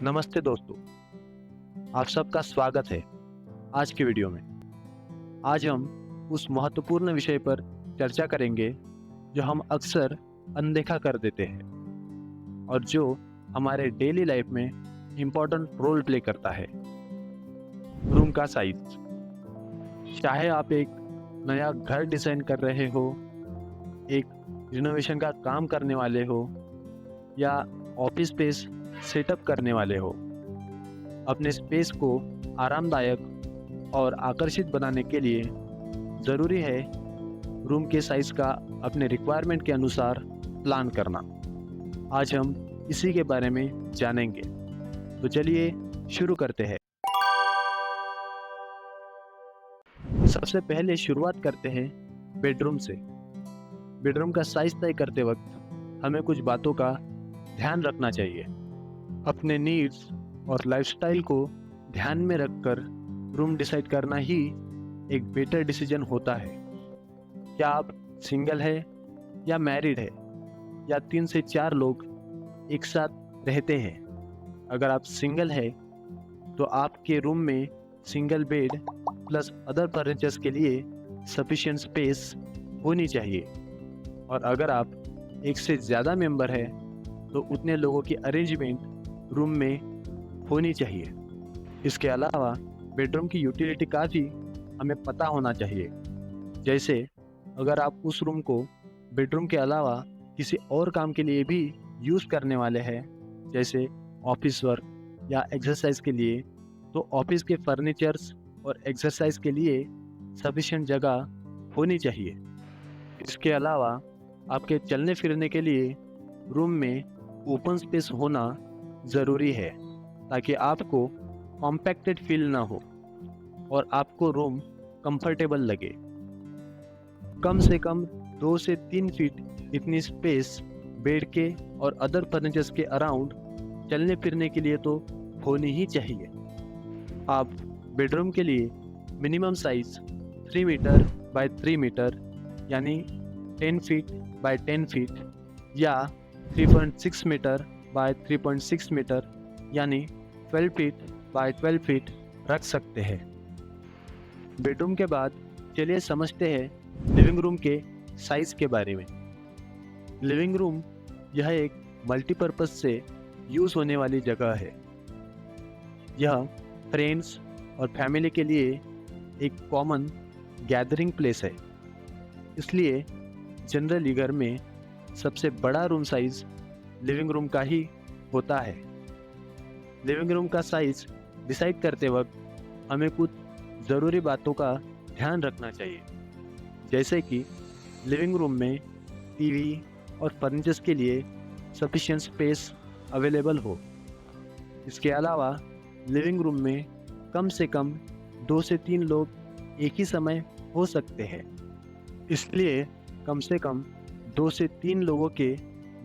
नमस्ते दोस्तों, आप सबका स्वागत है आज की वीडियो में। आज हम उस महत्वपूर्ण विषय पर चर्चा करेंगे जो हम अक्सर अनदेखा कर देते हैं और जो हमारे डेली लाइफ में इम्पोर्टेंट रोल प्ले करता है, रूम का साइज। चाहे आप एक नया घर डिज़ाइन कर रहे हो, एक रिनोवेशन का काम करने वाले हो या ऑफिस स्पेस सेटअप करने वाले हो, अपने स्पेस को आरामदायक और आकर्षित बनाने के लिए ज़रूरी है रूम के साइज़ का अपने रिक्वायरमेंट के अनुसार प्लान करना। आज हम इसी के बारे में जानेंगे, तो चलिए शुरू करते हैं। सबसे पहले शुरुआत करते हैं बेडरूम से। बेडरूम का साइज़ तय करते वक्त हमें कुछ बातों का ध्यान रखना चाहिए। अपने नीड्स और लाइफस्टाइल को ध्यान में रखकर रूम डिसाइड करना ही एक बेटर डिसीजन होता है। क्या आप सिंगल है या मैरिड है या 3 से 4 लोग एक साथ रहते हैं? अगर आप सिंगल है तो आपके रूम में single bed plus other furnitures के लिए सफिशिएंट स्पेस होनी चाहिए। और अगर आप एक से ज़्यादा मेंबर है तो उतने लोगों की अरेंजमेंट रूम में होनी चाहिए। इसके अलावा बेडरूम की यूटिलिटी का भी हमें पता होना चाहिए। जैसे अगर आप उस रूम को बेडरूम के अलावा किसी और काम के लिए भी यूज़ करने वाले हैं, जैसे ऑफिस वर्क या एक्सरसाइज के लिए, तो ऑफिस के फर्नीचर्स और एक्सरसाइज के लिए सफिशिएंट जगह होनी चाहिए। इसके अलावा आपके चलने फिरने के लिए रूम में ओपन स्पेस होना ज़रूरी है ताकि आपको कॉम्पैक्टेड फील ना हो और आपको रूम कंफर्टेबल लगे। कम से कम 2 से 3 फीट इतनी स्पेस बेड के और अदर फर्नीचर्स के अराउंड चलने फिरने के लिए तो होनी ही चाहिए। आप बेडरूम के लिए minimum size 3 metre by 3 metre यानी 10 फीट बाय 10 फीट या 3.6 मीटर बाय 3.6 मीटर यानी 12 फीट बाय 12 फीट रख सकते हैं। बेडरूम के बाद चलिए समझते हैं लिविंग रूम के साइज़ के बारे में। लिविंग रूम यह एक मल्टीपर्पज़ से यूज़ होने वाली जगह है। यह फ्रेंड्स और फैमिली के लिए एक कॉमन गैदरिंग प्लेस है। इसलिए जनरली घर में सबसे बड़ा रूम साइज़ लिविंग रूम का ही होता है। लिविंग रूम का साइज़ डिसाइड करते वक्त हमें कुछ ज़रूरी बातों का ध्यान रखना चाहिए, जैसे कि लिविंग रूम में टीवी और फर्नीचर्स के लिए सफिशिएंट स्पेस अवेलेबल हो। इसके अलावा लिविंग रूम में कम से कम 2 से 3 लोग एक ही समय हो सकते हैं। इसलिए कम से कम 2 से 3 लोगों के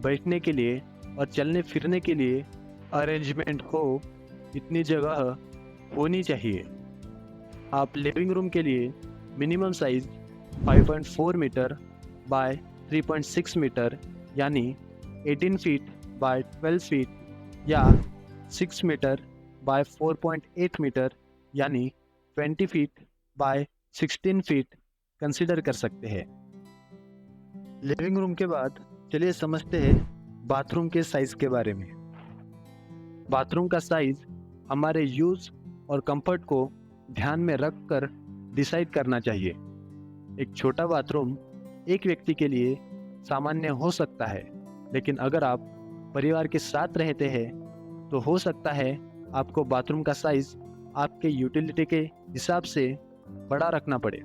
बैठने के लिए और चलने फिरने के लिए अरेंजमेंट हो, इतनी जगह होनी चाहिए। आप लिविंग रूम के लिए minimum size 5.4 metre by 3.6 metre यानी 18 फीट बाय 12 फीट या 6 मीटर बाय 4.8 मीटर यानी 20 फीट बाय 16 फीट कंसिडर कर सकते हैं। लिविंग रूम के बाद चलिए समझते हैं बाथरूम के साइज़ के बारे में। बाथरूम का साइज़ हमारे यूज़ और कंफर्ट को ध्यान में रखकर डिसाइड करना चाहिए। एक छोटा बाथरूम एक व्यक्ति के लिए सामान्य हो सकता है, लेकिन अगर आप परिवार के साथ रहते हैं तो हो सकता है आपको बाथरूम का साइज़ आपके यूटिलिटी के हिसाब से बड़ा रखना पड़े।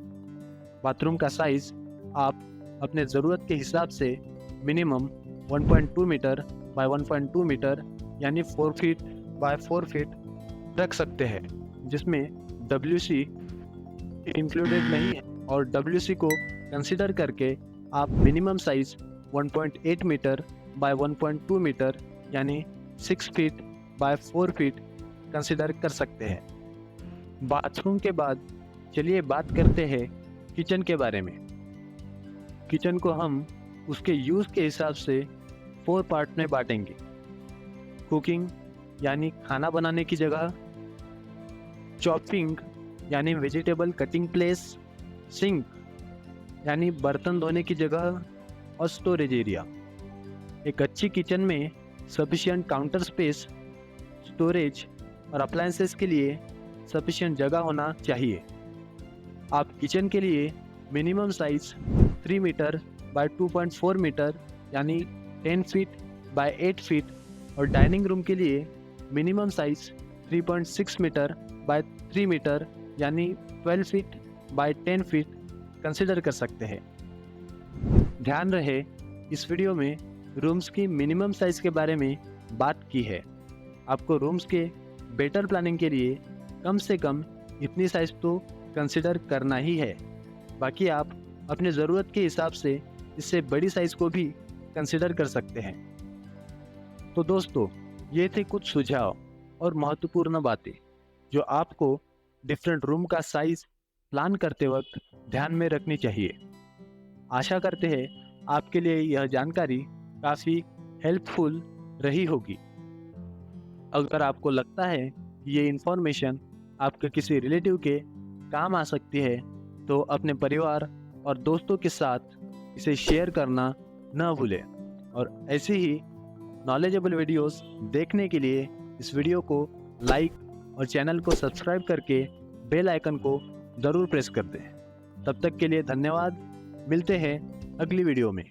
बाथरूम का साइज़ आप अपने ज़रूरत के हिसाब से मिनिमम 1.2 मीटर बाय 1.2 मीटर यानी 4 फीट बाय 4 फीट रख सकते हैं, जिसमें WC इंक्लूडेड नहीं है। और WC को कंसिडर करके आप minimum size 1.8 metre by 1.2 metre यानी 6 फीट बाय 4 फीट कंसिडर कर सकते हैं। बाथरूम के बाद चलिए बात करते हैं किचन के बारे में। किचन को हम उसके यूज़ के हिसाब से 4 पार्ट में बांटेंगे: कुकिंग, यानी खाना बनाने की जगह, चॉपिंग यानी वेजिटेबल कटिंग प्लेस, सिंक यानी बर्तन धोने की जगह और स्टोरेज एरिया। एक अच्छी किचन में सफिशिएंट काउंटर स्पेस, स्टोरेज और अप्लायंसेस के लिए सफिशिएंट जगह होना चाहिए। आप किचन के लिए minimum size 3 metre by 2.4 metre यानी 10 फीट बाय 8 फीट और डाइनिंग रूम के लिए minimum size 3.6 metre by 3 metre यानी 12 फीट बाय 10 फीट कंसिडर कर सकते हैं। ध्यान रहे, इस वीडियो में रूम्स की मिनिमम साइज के बारे में बात की है। आपको रूम्स के बेटर प्लानिंग के लिए कम से कम इतनी साइज तो कंसिडर करना ही है। बाकी आप अपने ज़रूरत के हिसाब से इससे बड़ी साइज़ को भी कंसिडर कर सकते हैं। तो दोस्तों, ये थे कुछ सुझाव और महत्वपूर्ण बातें जो आपको डिफरेंट रूम का साइज़ प्लान करते वक्त ध्यान में रखनी चाहिए। आशा करते हैं आपके लिए यह जानकारी काफ़ी हेल्पफुल रही होगी। अगर आपको लगता है कि ये इन्फॉर्मेशन आपके किसी रिलेटिव के काम आ सकती है तो अपने परिवार और दोस्तों के साथ इसे शेयर करना न भूलें। और ऐसी ही नॉलेजेबल वीडियोस देखने के लिए इस वीडियो को लाइक और चैनल को सब्सक्राइब करके बेल आइकन को ज़रूर प्रेस कर दें। तब तक के लिए धन्यवाद। मिलते हैं अगली वीडियो में।